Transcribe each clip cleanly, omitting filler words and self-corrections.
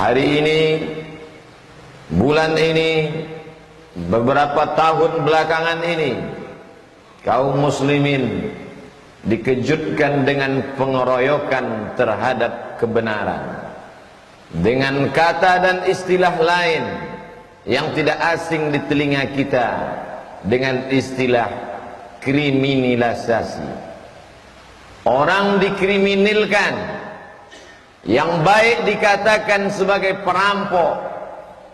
Hari ini, bulan ini, beberapa tahun belakangan ini, kaum muslimin dikejutkan dengan pengeroyokan terhadap kebenaran dengan kata dan istilah lain yang tidak asing di telinga kita, dengan istilah kriminalisasi. Orang dikriminalkan, yang baik dikatakan sebagai perampok,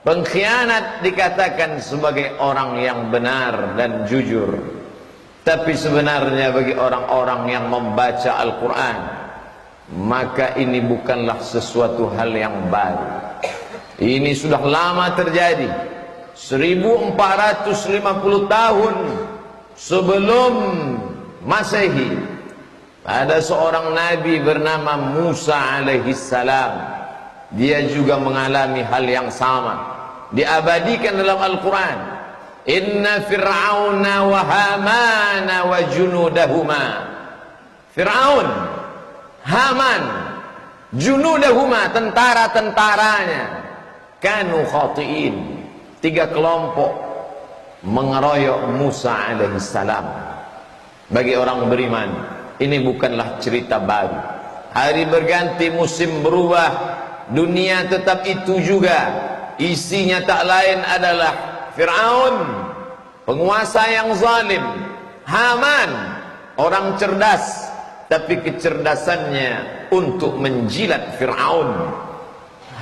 pengkhianat dikatakan sebagai orang yang benar dan jujur. Tapi sebenarnya bagi orang-orang yang membaca Al-Quran, maka ini bukanlah sesuatu hal yang baru. Ini sudah lama terjadi. 1450 tahun sebelum Masehi, ada seorang nabi bernama Musa alaihissalam. Dia juga mengalami hal yang sama, diabadikan dalam Al-Quran. Inna fir'auna wa hamana wa junudahuma. Fir'aun, Haman, junudahuma, tentara-tentaranya, kanu khati'in, 3 kelompok mengeroyok Musa alaihissalam. Bagi orang beriman, ini bukanlah cerita baru. Hari berganti, musim berubah, dunia tetap itu juga. Isinya tak lain adalah Fir'aun, penguasa yang zalim. Haman, orang cerdas, tapi kecerdasannya untuk menjilat Fir'aun.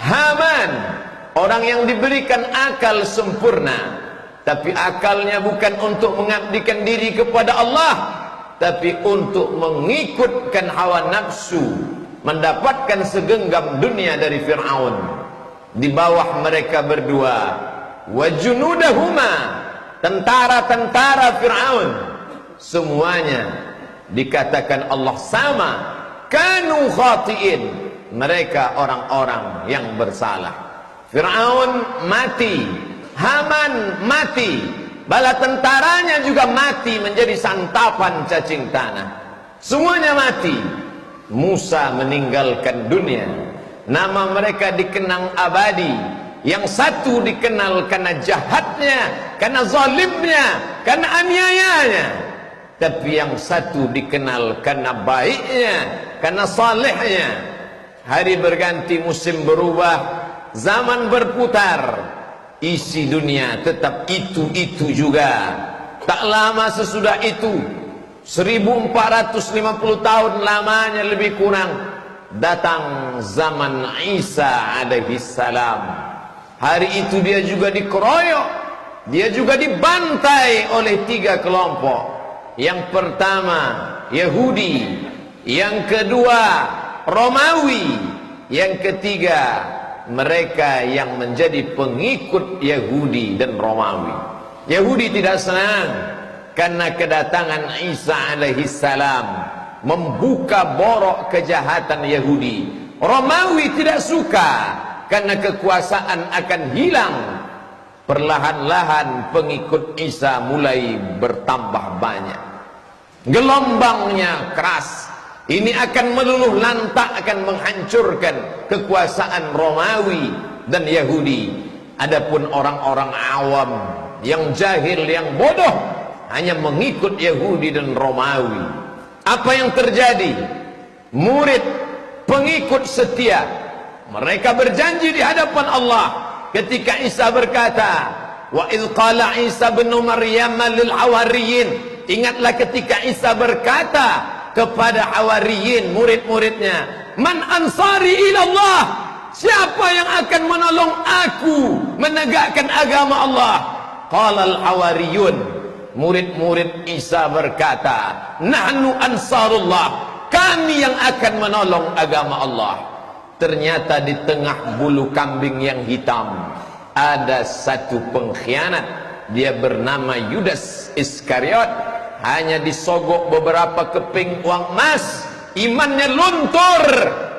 Haman, orang yang diberikan akal sempurna, tapi akalnya bukan untuk mengabdikan diri kepada Allah, tapi untuk mengikutkan hawa nafsu, mendapatkan segenggam dunia dari Fir'aun. Di bawah mereka berdua, wa junudahuma, tentara-tentara Fir'aun, semuanya dikatakan Allah sama, kanu khati'in, mereka orang-orang yang bersalah. Fir'aun mati, Haman mati, bala tentaranya juga mati menjadi santapan cacing tanah. Semuanya mati. Musa meninggalkan dunia. Nama mereka dikenang abadi. Yang satu dikenal karena jahatnya, karena zalimnya, karena aniayanya. Tapi yang satu dikenal karena baiknya, karena salehnya. Hari berganti, musim berubah, zaman berputar, isi dunia tetap itu-itu juga. Tak lama sesudah itu, 1450 tahun lamanya lebih kurang, datang zaman Isa alaihissalam. Hari itu dia juga dikeroyok, dia juga dibantai oleh 3 kelompok. Yang pertama Yahudi, yang kedua Romawi, yang ketiga mereka yang menjadi pengikut Yahudi dan Romawi. Yahudi tidak senang karena kedatangan Isa alaihissalam membuka borok kejahatan Yahudi. Romawi tidak suka karena kekuasaan akan hilang. Perlahan-lahan pengikut Isa mulai bertambah banyak. Gelombangnya keras. Ini akan meluluh lantak, akan menghancurkan kekuasaan Romawi dan Yahudi. Adapun orang-orang awam yang jahil, yang bodoh, hanya mengikut Yahudi dan Romawi. Apa yang terjadi? Murid, pengikut setia, mereka berjanji di hadapan Allah ketika Isa berkata, wa idh qala Isa bin Maryam lil hawariyin. Ingatlah ketika Isa berkata kepada hawariyin, murid-muridnya, man ansari ilallah, siapa yang akan menolong aku menegakkan agama Allah? Qala al-hawariyun, murid-murid Isa berkata, nahnu ansarullah, kami yang akan menolong agama Allah. Ternyata di tengah bulu kambing yang hitam ada satu pengkhianat. Dia bernama Yudas Iskariot. Hanya disogok beberapa keping uang emas, imannya luntur.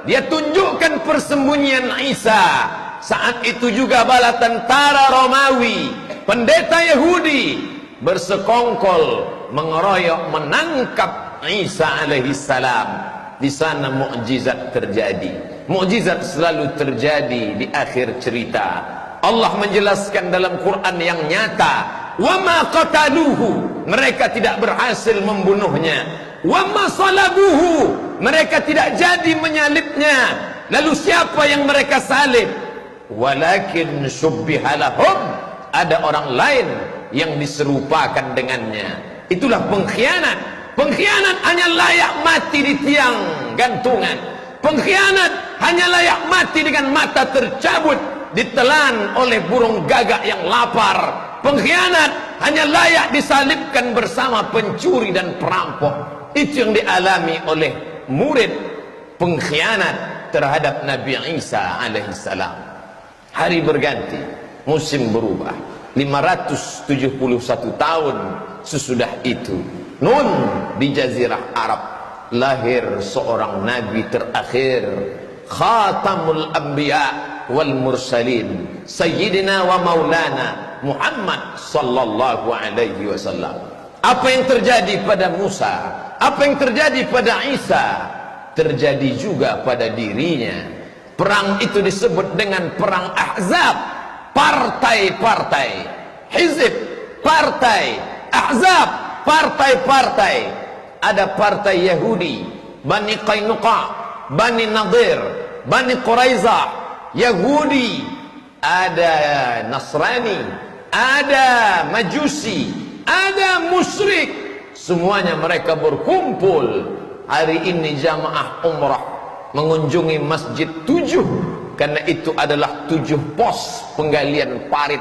Dia tunjukkan persembunyian Isa. Saat itu juga bala tentara Romawi, pendeta Yahudi, bersekongkol mengeroyok, menangkap Isa alaihissalam. Di sana mukjizat terjadi. Mukjizat selalu terjadi di akhir cerita. Allah menjelaskan dalam Quran yang nyata, wa ma qataluhu, mereka tidak berhasil membunuhnya, wa ma salabuhu, mereka tidak jadi menyalibnya. Lalu siapa yang mereka salib? Walakin syubbiha lahum, ada orang lain yang diserupakan dengannya. Itulah pengkhianat. Pengkhianat hanya layak mati di tiang gantungan. Pengkhianat hanya layak mati dengan mata tercabut, ditelan oleh burung gagak yang lapar. Pengkhianat hanya layak disalibkan bersama pencuri dan perampok. Itu yang dialami oleh murid pengkhianat terhadap Nabi Isa alaihissalam. Hari berganti, musim berubah. 571 tahun sesudah itu, Nun di Jazirah Arab, lahir seorang nabi terakhir, Khatamul Anbiya wal Mursalin, Sayyidina wa Maulana Muhammad sallallahu alaihi wasallam. Apa yang terjadi pada Musa, apa yang terjadi pada Isa, terjadi juga pada dirinya. Perang itu disebut dengan perang Ahzab. Partai-partai, hizib, partai, ahzab, partai-partai. Ada partai Yahudi, Bani Qainuqa, Bani Nadir, Bani Quraizah, Yahudi, ada Nasrani, ada Majusi, ada musyrik. Semuanya mereka berkumpul. Hari ini jamaah umrah mengunjungi Masjid 7, karena itu adalah 7 pos penggalian parit.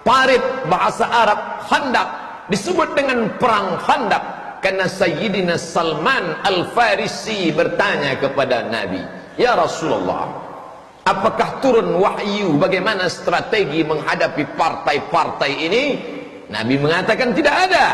Parit bahasa Arab Khandaq, disebut dengan perang Khandaq karena Sayyidina Salman Al-Farisi bertanya kepada Nabi, ya Rasulullah, apakah turun wahyu bagaimana strategi menghadapi partai-partai ini? Nabi mengatakan tidak ada.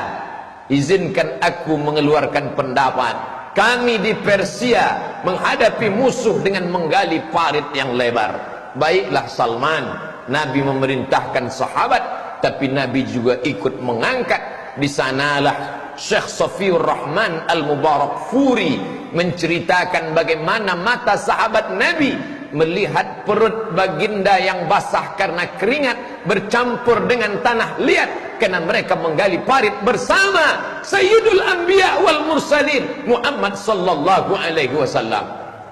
Izinkan aku mengeluarkan pendapat. Kami di Persia menghadapi musuh dengan menggali parit yang lebar. Baiklah Salman, Nabi memerintahkan sahabat, tapi Nabi juga ikut mengangkat. Di sanalah Syekh Safiur Rahman Al-Mubarak Furi menceritakan bagaimana mata sahabat Nabi melihat perut baginda yang basah karena keringat bercampur dengan tanah liat karena mereka menggali parit bersama Sayyidul Anbiya wal Mursalin Muhammad sallallahu alaihi wasallam.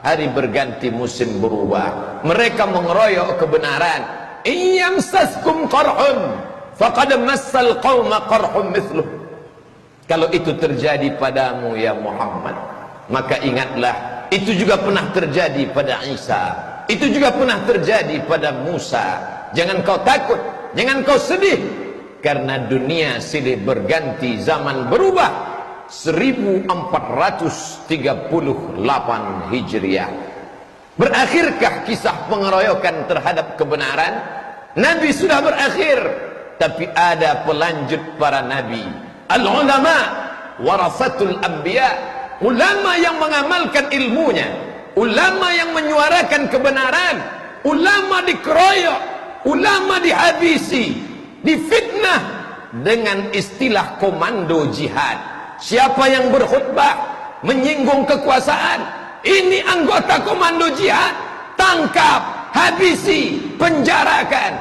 Hari berganti, musim berubah. Mereka mengeroyok kebenaran. Iyamsaskum qarhun faqad massal qauma qarhum mithluh. Kalau itu terjadi padamu ya Muhammad, maka ingatlah itu juga pernah terjadi pada Isa. Itu juga pernah terjadi pada Musa. Jangan kau takut, jangan kau sedih, karena dunia silih berganti, zaman berubah. 1438 Hijriah. Berakhirkah kisah pengeroyokan terhadap kebenaran? Nabi sudah berakhir, tapi ada pelanjut para nabi. Al-ulama warasatul anbiya, ulama yang mengamalkan ilmunya, ulama yang menyuarakan kebenaran. Ulama dikeroyok, ulama dihabisi, difitnah dengan istilah komando jihad. Siapa yang berkhutbah menyinggung kekuasaan, ini anggota komando jihad, tangkap, habisi, penjarakan.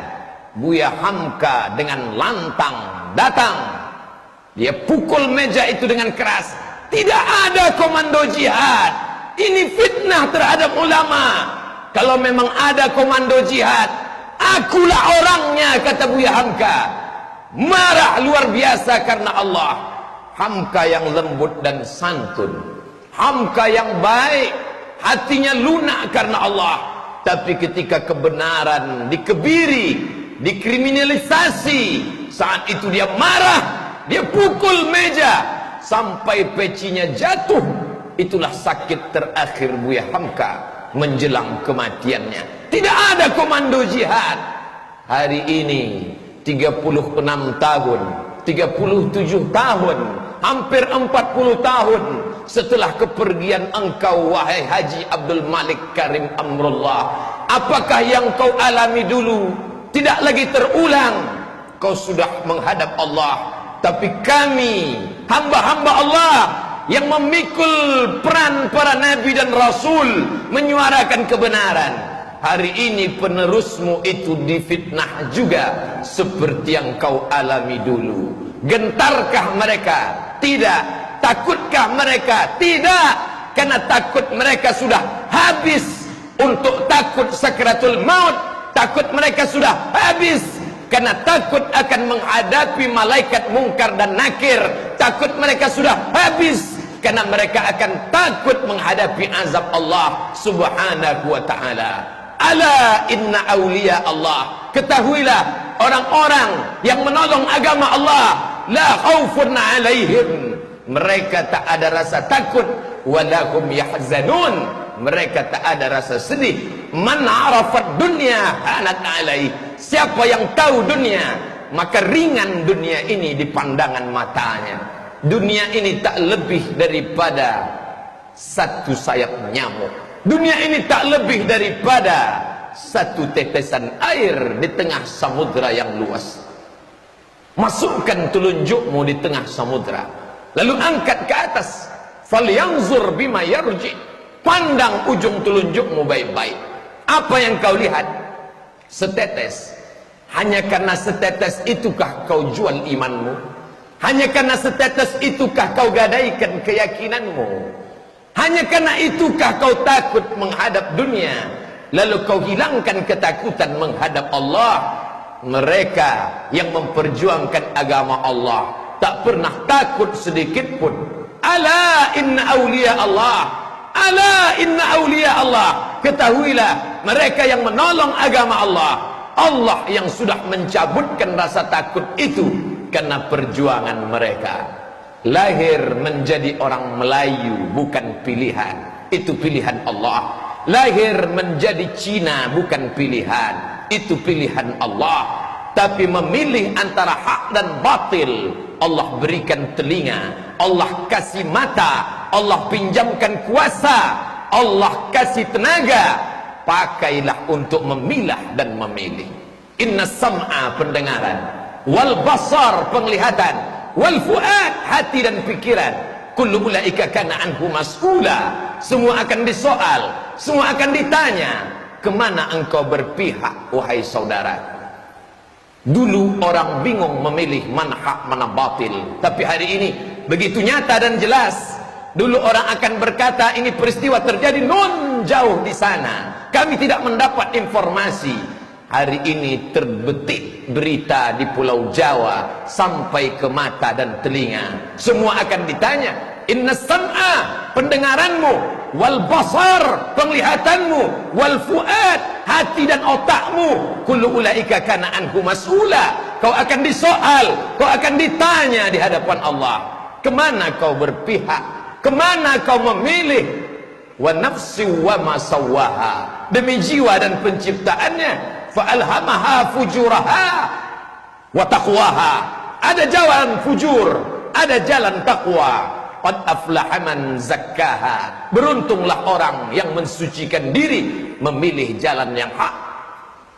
Buya Hamka dengan lantang datang, dia pukul meja itu dengan keras. Tidak ada komando jihad, ini fitnah terhadap ulama. Kalau memang ada komando jihad, akulah orangnya, kata Buya Hamka. Marah luar biasa karena Allah. Hamka yang lembut dan santun, Hamka yang baik, hatinya lunak karena Allah. Tapi ketika kebenaran dikebiri, dikriminalisasi, saat itu dia marah, dia pukul meja sampai pecinya jatuh. Itulah sakit terakhir Buya Hamka menjelang kematiannya. Tidak ada komando jihad. Hari ini 36 tahun, 37 tahun, hampir 40 tahun setelah kepergian engkau, wahai Haji Abdul Malik Karim Amrullah, apakah yang kau alami dulu tidak lagi terulang? Kau sudah menghadap Allah, tapi kami hamba-hamba Allah yang memikul peran para nabi dan rasul menyuarakan kebenaran. Hari ini penerusmu itu difitnah juga seperti yang kau alami dulu. Gentarkah mereka? Tidak. Takutkah mereka? Tidak. Karena takut mereka sudah habis untuk takut sakaratul maut. Takut mereka sudah habis karena takut akan menghadapi malaikat mungkar dan nakir. Takut mereka sudah habis karena mereka akan takut menghadapi azab Allah subhanahu wa ta'ala. Ala inna awliya Allah, ketahuilah orang-orang yang menolong agama Allah, la khaufun alaihim, mereka tak ada rasa takut, walahum yahzanun, mereka tak ada rasa sedih. Man arafat dunya hanat alaih, siapa yang tahu dunia maka ringan dunia ini di pandangan matanya. Dunia ini tak lebih daripada satu sayap nyamuk. Dunia ini tak lebih daripada satu tetesan air di tengah samudra yang luas. Masukkan telunjukmu di tengah samudra, lalu angkat ke atas. Falyanzur bima yarji, pandang ujung telunjukmu baik-baik. Apa yang kau lihat? Setetes. Hanya karena setetes itukah kau jual imanmu? Hanya karena setetes itukah kau gadaikan keyakinanmu? Hanya karena itukah kau takut menghadap dunia, lalu kau hilangkan ketakutan menghadap Allah? Mereka yang memperjuangkan agama Allah tak pernah takut sedikit pun. Ala inna awliya Allah, ala inna awliya Allah, ketahuilah mereka yang menolong agama Allah, Allah yang sudah mencabutkan rasa takut itu karena perjuangan mereka. Lahir menjadi orang Melayu bukan pilihan, itu pilihan Allah. Lahir menjadi Cina bukan pilihan, itu pilihan Allah. Tapi memilih antara hak dan batil, Allah berikan telinga, Allah kasih mata, Allah pinjamkan kuasa, Allah kasih tenaga. Pakailah untuk memilah dan memilih. Inna sam'a, pendengaran, wal basar, penglihatan, wal fuad, hati dan pikiran, kullu ulaika kana anhu mas'ula, semua akan disoal, semua akan ditanya. Kemana engkau berpihak wahai saudara? Dulu orang bingung memilih mana hak mana batil, tapi hari ini begitu nyata dan jelas. Dulu orang akan berkata ini peristiwa terjadi non jauh di sana, kami tidak mendapat informasi. Hari ini terbetik berita di Pulau Jawa sampai ke mata dan telinga, semua akan ditanya. Inna sam'a, pendengaranmu, wal basar, penglihatanmu, wal fuad, hati dan otakmu, kullu ulaika kana anhu mas'ula, kau akan disoal, kau akan ditanya di hadapan Allah. Kemana kau berpihak? Kemana kau memilih? Wa nafsi wa ma sawwaha, demi jiwa dan penciptaannya, fa alhamaha fujuraha wa taqwaha, ada jalan fujur, ada jalan takwa. Qad aflaha man zakkaha, beruntunglah orang yang mensucikan diri, memilih jalan yang hak.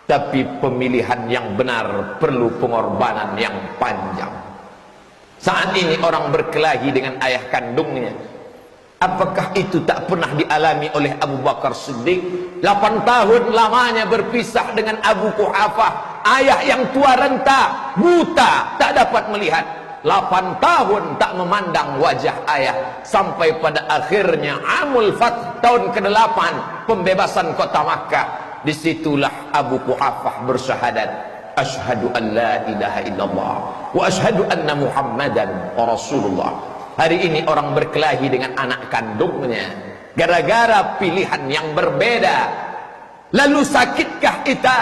Tapi pemilihan yang benar perlu pengorbanan yang panjang. Saat ini orang berkelahi dengan ayah kandungnya. Apakah itu tak pernah dialami oleh Abu Bakar Siddiq? 8 tahun lamanya berpisah dengan Abu Quhafah, ayah yang tua renta, buta, tak dapat melihat. 8 tahun tak memandang wajah ayah, sampai pada akhirnya Amul Fath, tahun ke-8 pembebasan kota Makkah. Disitulah Abu Quhafah bersyahadat, asyhadu an la ilaha illallah wa asyhadu anna Muhammadan Rasulullah. Hari ini orang berkelahi dengan anak kandungnya gara-gara pilihan yang berbeda. Lalu sakitkah kita?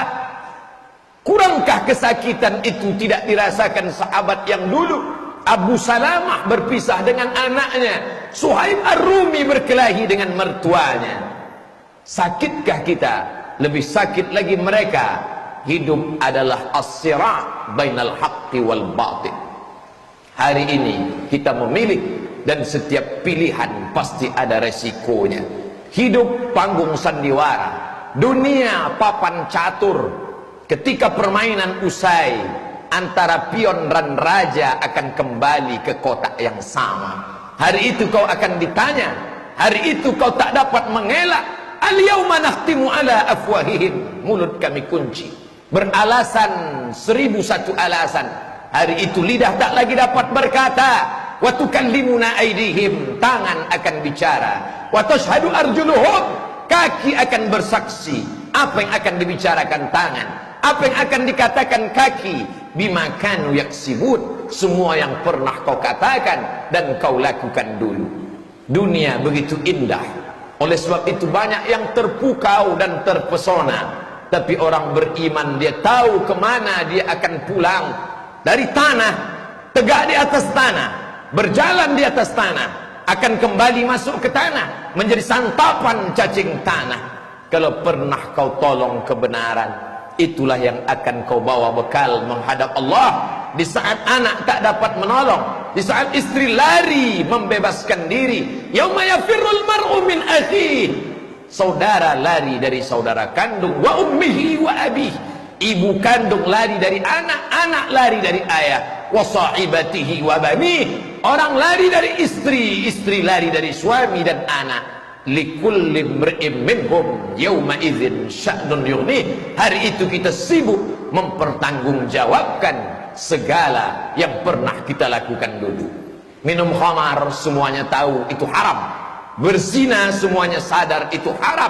Kurangkah kesakitan itu tidak dirasakan sahabat yang dulu? Abu Salamah berpisah dengan anaknya, Suhaib Ar-Rumi berkelahi dengan mertuanya. Sakitkah kita? Lebih sakit lagi mereka. Hidup adalah as-sira' bainal haqqi wal batil. Hari ini kita memilih, dan setiap pilihan pasti ada resikonya. Hidup panggung sandiwara, dunia papan catur. Ketika permainan usai, antara pion dan raja akan kembali ke kotak yang sama. Hari itu kau akan ditanya. Hari itu kau tak dapat mengelak. Al-yawma nakhtimu ala afwahihim. Mulut kami kunci. Beralasan 1001 alasan. Hari itu lidah tak lagi dapat berkata. Wa tukallimuna aydihim. Tangan akan bicara. Wa tashhadu arjuluhum. Kaki akan bersaksi. Apa yang akan dibicarakan tangan? Apa yang akan dikatakan kaki? Bima kanu yaksibun. Semua yang pernah kau katakan dan kau lakukan dulu. Dunia begitu indah. Oleh sebab itu banyak yang terpukau dan terpesona. Tapi orang beriman dia tahu kemana dia akan pulang. Dari tanah, tegak di atas tanah, berjalan di atas tanah, akan kembali masuk ke tanah, menjadi santapan cacing tanah. Kalau pernah kau tolong kebenaran, itulah yang akan kau bawa bekal menghadap Allah. Di saat anak tak dapat menolong, di saat istri lari membebaskan diri, yauma yafirrul mar'u min akhihi. Saudara lari dari saudara kandung, wa ummihi wa abihi. Ibu kandung lari dari anak, anak lari dari ayah, wa sahibatihi wa banihi. Orang lari dari istri, istri lari dari suami dan anak. Likulli imri'in minhum yawma idzin sya'nun yughnih. Hari itu kita sibuk mempertanggungjawabkan segala yang pernah kita lakukan dulu. Minum khamar semuanya tahu itu haram. Berzina semuanya sadar itu haram.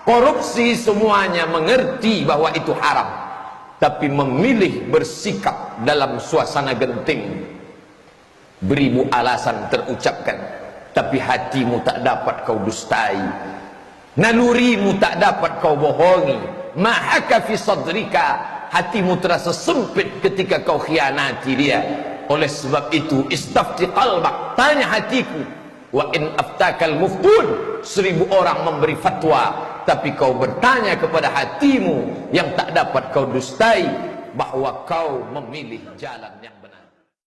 Korupsi semuanya mengerti bahwa itu haram. Tapi memilih bersikap dalam suasana genting. Beribu alasan terucapkan, tapi hatimu tak dapat kau dustai. Nalurimu tak dapat kau bohongi. Mahaka fi sadrika. Hatimu terasa sempit ketika kau khianati dia. Oleh sebab itu istafti qalbak, tanya hatiku. Wa in aftakal muftun. 1000 orang memberi fatwa, tapi kau bertanya kepada hatimu yang tak dapat kau dustai bahwa kau memilih jalan yang benar.